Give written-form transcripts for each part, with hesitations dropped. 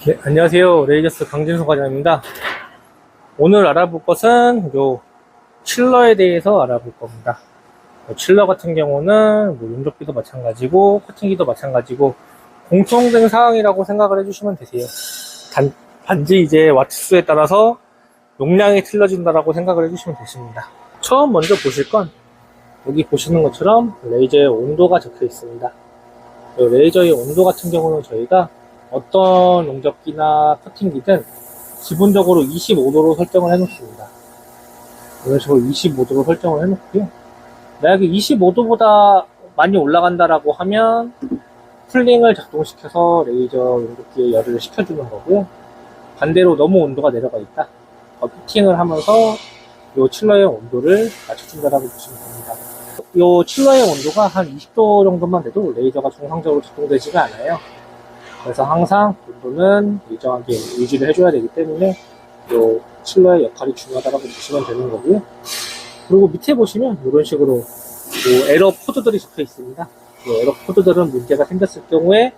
네, 안녕하세요. 레이저스 강진수 과장입니다. 오늘 알아볼 것은 요 칠러에 대해서 알아볼 겁니다. 칠러 같은 경우는 뭐 용접기도 마찬가지고 커팅기도 마찬가지고 공통된 사항이라고 생각을 해주시면 되세요. 단지 이제 와트수에 따라서 용량이 틀려진다라고 생각을 해주시면 되십니다. 처음 먼저 보실 건 여기 보시는 것처럼 레이저의 온도가 적혀 있습니다. 레이저의 온도 같은 경우는 저희가 어떤 용접기나 커팅기든 기본적으로 25도로 설정을 해 놓습니다. 이런 식으로 25도로 설정을 해 놓고요. 만약에 25도보다 많이 올라간다라고 하면 쿨링을 작동시켜서 레이저 용접기에 열을 식혀주는 거고요. 반대로 너무 온도가 내려가 있다. 피팅을 하면서 이 칠러의 온도를 맞춰준다라고 보시면 됩니다. 이 칠러의 온도가 한 20도 정도만 돼도 레이저가 정상적으로 작동되지가 않아요. 그래서 항상 온도는 일정하게 유지를 해줘야 되기 때문에 이 칠러의 역할이 중요하다고 보시면 되는 거고요. 그리고 밑에 보시면 이런 식으로 에러 코드들이 적혀 있습니다. 이 에러 코드들은 문제가 생겼을 경우에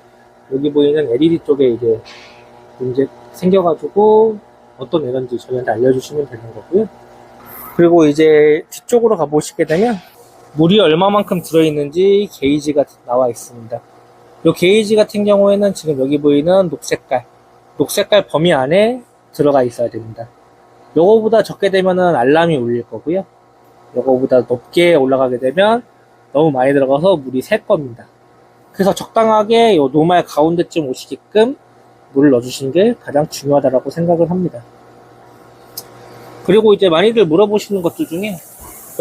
여기 보이는 LED 쪽에 이제 문제 생겨가지고 어떤 에러인지 저희한테 알려주시면 되는 거고요. 그리고 이제 뒤쪽으로 가보시게 되면 물이 얼마만큼 들어있는지 게이지가 나와 있습니다. 이 게이지 같은 경우에는 지금 여기 보이는 녹색깔 범위 안에 들어가 있어야 됩니다. 요거보다 적게 되면은 알람이 울릴 거고요. 요거보다 높게 올라가게 되면 너무 많이 들어가서 물이 샐 겁니다. 그래서 적당하게 요 노말 가운데쯤 오시게끔 물을 넣어주시는 게 가장 중요하다고 생각을 합니다. 그리고 이제 많이들 물어보시는 것들 중에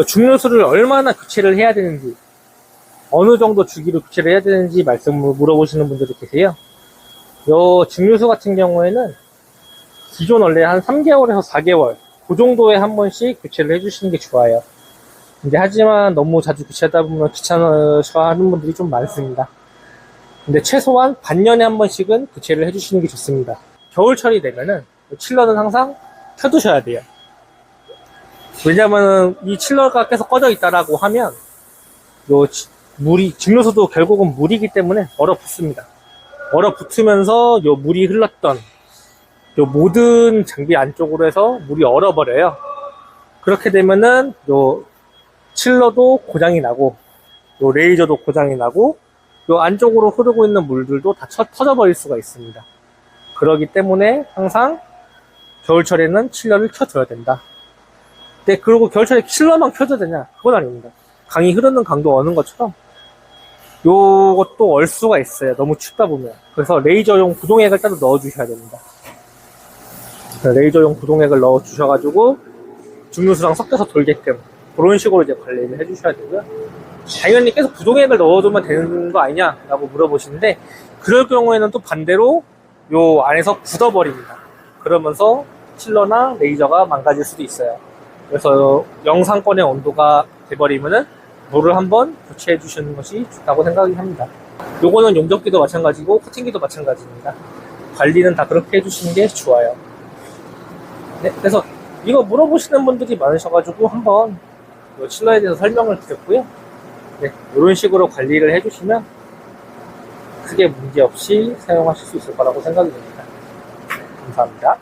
중류수를 얼마나 교체를 해야 되는지, 어느 정도 주기로 교체를 해야 되는지 말씀을 물어보시는 분들이 계세요. 요 증류수 같은 경우에는 기존 원래 한 3개월에서 4개월 그 정도에 한 번씩 교체를 해주시는 게 좋아요. 근데 하지만 너무 자주 교체하다 보면 귀찮아서 하는 분들이 좀 많습니다. 근데 최소한 반년에 한 번씩은 교체를 해주시는 게 좋습니다. 겨울철이 되면은 칠러는 항상 켜두셔야 돼요. 왜냐면은 이 칠러가 계속 꺼져 있다라고 하면 요 증류수도 결국은 물이기 때문에 얼어붙습니다. 얼어붙으면서 요 물이 흘렀던 요 모든 장비 안쪽으로 해서 물이 얼어버려요. 그렇게 되면은 요 칠러도 고장이 나고 요 레이저도 고장이 나고 요 안쪽으로 흐르고 있는 물들도 다 터져버릴 수가 있습니다. 그렇기 때문에 항상 겨울철에는 칠러를 켜줘야 된다. 네, 그리고 겨울철에 칠러만 켜줘야 되냐? 그건 아닙니다. 강이 흐르는 강도 어는 것처럼 요것도 얼 수가 있어요. 너무 춥다 보면. 그래서 레이저용 구동액을 따로 넣어주셔야 됩니다. 레이저용 구동액을 넣어주셔가지고 증류수랑 섞여서 돌게끔 그런 식으로 이제 관리를 해주셔야 되고요. 당연히 계속 구동액을 넣어두면 되는 거 아니냐라고 물어보시는데 그럴 경우에는 또 반대로 요 안에서 굳어버립니다. 그러면서 칠러나 레이저가 망가질 수도 있어요. 그래서 영상권의 온도가 돼버리면은 물을 한번 교체해 주시는 것이 좋다고 생각이 합니다. 요거는 용접기도 마찬가지고 커팅기도 마찬가지입니다. 관리는 다 그렇게 해주시는 게 좋아요. 네, 그래서 이거 물어보시는 분들이 많으셔가지고 한번 칠러에 대해서 설명을 드렸고요. 네, 이런 식으로 관리를 해주시면 크게 문제없이 사용하실 수 있을 거라고 생각이 됩니다. 감사합니다.